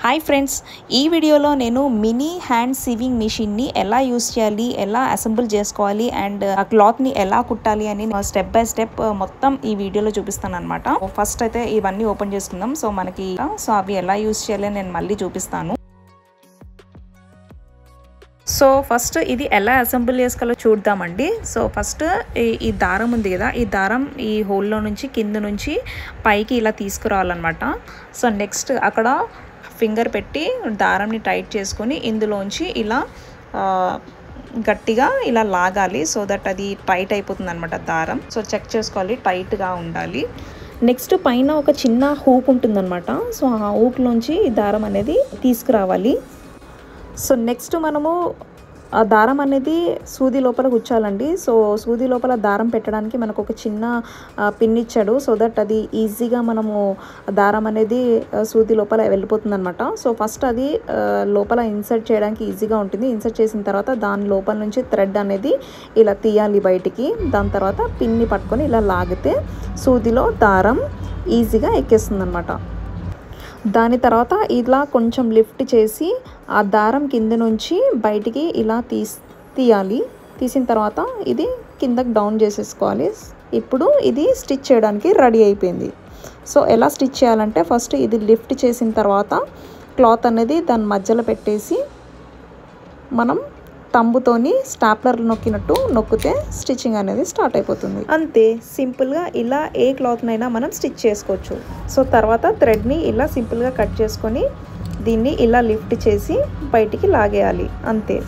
Hi friends, ఈ వీడియోలో నేను మినీ హ్యాండ్ సివింగ్ మిషన్ని ఎలా యూస్ చేయాలి, ఎలా అసెంబుల్ చేసుకోవాలి అండ్ ఆ క్లాత్ని ఎలా కుట్టాలి అని స్టెప్ బై స్టెప్ మొత్తం ఈ వీడియోలో చూపిస్తాను అనమాట. ఫస్ట్ అయితే ఇవన్నీ ఓపెన్ చేసుకుందాం. సో అవి ఎలా యూస్ చేయాలి నేను మళ్ళీ చూపిస్తాను. సో ఫస్ట్ ఇది ఎలా అసెంబుల్ చేసుకోవాలో చూద్దామండి. సో ఫస్ట్ ఈ దారం ఉంది కదా, ఈ దారం ఈ హోల్లో నుంచి కింద నుంచి పైకి ఇలా తీసుకురావాలన్నమాట. సో నెక్స్ట్ అక్కడ ఫింగర్ పెట్టి దారంని టైట్ చేసుకొని ఇందులోంచి ఇలా గట్టిగా ఇలా లాగాలి. సో దట్ అది టైట్ అయిపోతుంది అనమాట దారం. సో చెక్ చేసుకోవాలి, టైట్గా ఉండాలి. నెక్స్ట్ పైన ఒక చిన్న హూక్ ఉంటుందన్నమాట. సో ఆ హూక్లోంచి ఈ దారం అనేది తీసుకురావాలి. సో నెక్స్ట్ మనము ఆ దారం అనేది సూది లోపల గుచ్చాలండి. సో సూది లోపల దారం పెట్టడానికి మనకు ఒక చిన్న పిన్ ఇచ్చాడు. సో దట్ అది ఈజీగా మనము దారం అనేది సూది లోపల వెళ్ళిపోతుంది అనమాట. సో ఫస్ట్ అది లోపల ఇన్సర్ట్ చేయడానికి ఈజీగా ఉంటుంది. ఇన్సర్ట్ చేసిన తర్వాత దాని లోపల నుంచి థ్రెడ్ అనేది ఇలా తీయాలి బయటికి. దాని తర్వాత పిన్ని పట్టుకొని ఇలా లాగితే సూదిలో దారం ఈజీగా ఎక్కేస్తుంది అనమాట. దాని తర్వాత ఇలా కొంచెం లిఫ్ట్ చేసి ఆ దారం కింద నుంచి బయటికి ఇలా తీయాలి. తీసిన తర్వాత ఇది కిందకి డౌన్ చేసేసుకోవాలి. ఇప్పుడు ఇది స్టిచ్ చేయడానికి రెడీ అయిపోయింది. సో ఎలా స్టిచ్ చేయాలంటే ఫస్ట్ ఇది లిఫ్ట్ చేసిన తర్వాత క్లాత్ అనేది దాని మధ్యలో పెట్టేసి మనం టంబుతోని స్టాప్లర్ నొక్కినట్టు నొక్కితే స్టిచ్చింగ్ అనేది స్టార్ట్ అయిపోతుంది. అంతే, సింపుల్గా ఇలా ఏ క్లాత్నైనా మనం స్టిచ్ చేసుకోవచ్చు. సో తర్వాత థ్రెడ్ని ఇలా సింపుల్గా కట్ చేసుకొని దీన్ని ఇలా లిఫ్ట్ చేసి బయటికి లాగేయాలి, అంతే.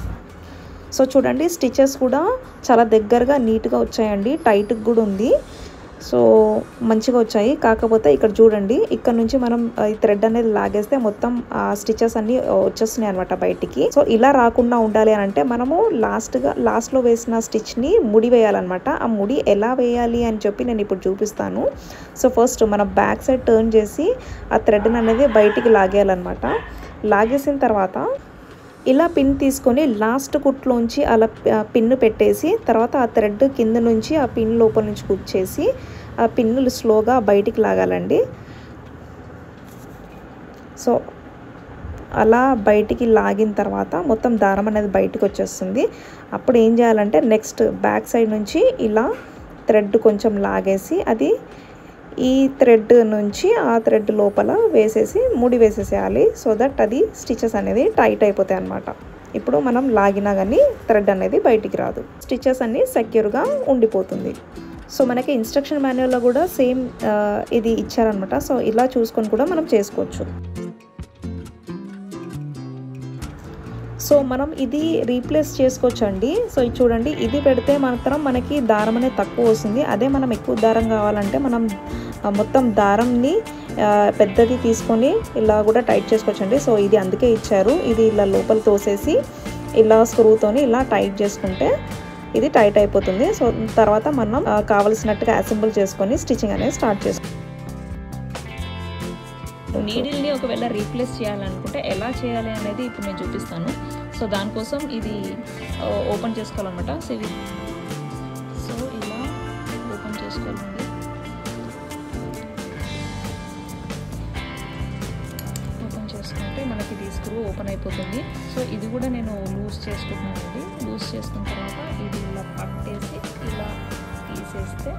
సో చూడండి, స్టిచెస్ కూడా చాలా దగ్గరగా నీట్గా వచ్చాయండి. టైట్గా కూడా ఉంది. సో మంచిగా వచ్చాయి. కాకపోతే ఇక్కడ చూడండి, ఇక్కడ నుంచి మనం ఈ థ్రెడ్ అనేది లాగేస్తే మొత్తం స్టిచెస్ అన్ని వచ్చేస్తున్నాయి అనమాట బయటికి. సో ఇలా రాకుండా ఉండాలి అని అంటే మనము లాస్ట్లో వేసిన స్టిచ్ని ముడి వేయాలన్నమాట. ఆ ముడి ఎలా వేయాలి అని చెప్పి నేను ఇప్పుడు చూపిస్తాను. సో ఫస్ట్ మనం బ్యాక్ సైడ్ టర్న్ చేసి ఆ థ్రెడ్ అనేది బయటికి లాగేయాలన్నమాట. లాగేసిన తర్వాత ఇలా పిన్ తీసుకొని లాస్ట్ కుట్లోంచి అలా పిన్ను పెట్టేసి తర్వాత ఆ థ్రెడ్ కింద నుంచి ఆ పిన్ లోపల నుంచి కుచ్చేసి ఆ పిన్నులు స్లోగా బయటికి లాగాలండి. సో అలా బయటికి లాగిన తర్వాత మొత్తం దారం అనేది బయటికి వచ్చేస్తుంది. అప్పుడు ఏం చేయాలంటే నెక్స్ట్ బ్యాక్ సైడ్ నుంచి ఇలా థ్రెడ్ కొంచెం లాగేసి అది ఈ థ్రెడ్ నుంచి ఆ థ్రెడ్ లోపల వేసేసి ముడి వేసేసేయాలి. సో దట్ అది స్టిచెస్ అనేది టైట్ అయిపోతాయి అన్నమాట. ఇప్పుడు మనం లాగినా కానీ థ్రెడ్ అనేది బయటికి రాదు, స్టిచెస్ అన్నీ సెక్యూర్గా ఉండిపోతుంది. సో మనకి ఇన్స్ట్రక్షన్ మాన్యువల్లో కూడా సేమ్ ఇది ఇచ్చారనమాట. సో ఇలా చూసుకొని కూడా మనం చేసుకోవచ్చు. సో మనం ఇది రీప్లేస్ చేసుకోవచ్చు అండి. సో ఇది చూడండి, ఇది పెడితే మాత్రం మనకి దారం అనేది తక్కువ వస్తుంది. అదే మనం ఎక్కువ దారం కావాలంటే మనం మొత్తం దారంని పెద్దది తీసుకొని ఇలా కూడా టైట్ చేసుకోవచ్చు అండి. సో ఇది అందుకే ఇచ్చారు. ఇది ఇలా లోపల తోసేసి ఇలా స్క్రూతోని ఇలా టైట్ చేసుకుంటే ఇది టైట్ అయిపోతుంది. సో తర్వాత మనం కావలసినట్టుగా అసెంబుల్ చేసుకొని స్టిచ్చింగ్ అనేది స్టార్ట్ చేసుకోవాలి. నీడిల్ని ఒకవేళ రీప్లేస్ చేయాలనుకుంటే ఎలా చేయాలి అనేది ఇప్పుడు నేను చూపిస్తాను. సో దానికోసం ఇది ఓపెన్ చేసుకోవాలన్నమాట. సో ఇలా ఓపెన్ చేసుకోవాలండి. ఓపెన్ చేసుకుంటే మనకి ఇది స్క్రూ ఓపెన్ అయిపోతుంది. సో ఇది కూడా నేను లూజ్ చేసుకుంటున్నానండి. లూజ్ చేసుకున్న తర్వాత ఇది ఇలా పట్టేసి ఇలా తీసేస్తే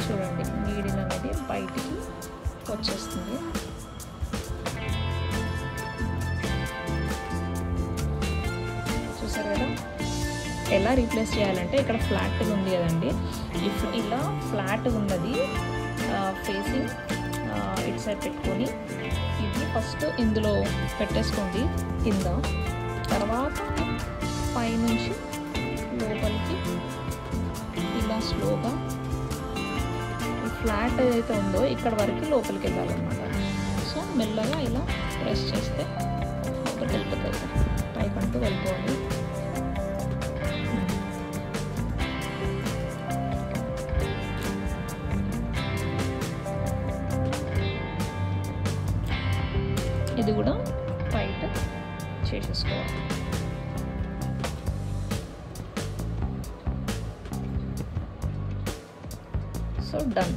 చూడండి నీడిల్ అనేది బయటికి వచ్చేస్తుంది. చూసారు కదా, ఎలా రీప్లేస్ చేయాలంటే ఇక్కడ ఫ్లాట్గా ఉంది కదండి, ఇలా ఫ్లాట్గా ఉన్నది ఫేసింగ్ ఇటు సైడ్ పెట్టుకొని ఇది ఫస్ట్ ఇందులో పెట్టేసుకోండి కింద. తర్వాత పైనుంచి లోపలికి ఇలా స్లోగా ఈ ఫ్లాట్ ఏదైతే ఉందో ఇక్కడ వరకు లోపలికి వెళ్ళాలన్నమాట. సో మెల్లగా ఇలా ప్రెస్ చేస్తే లోపలికి వెళ్ళిపోతుంది, పైకంటూ వెళ్ళిపోవాలి. ఇది కూడా టైట్ చేసేసుకోవాలి. So done.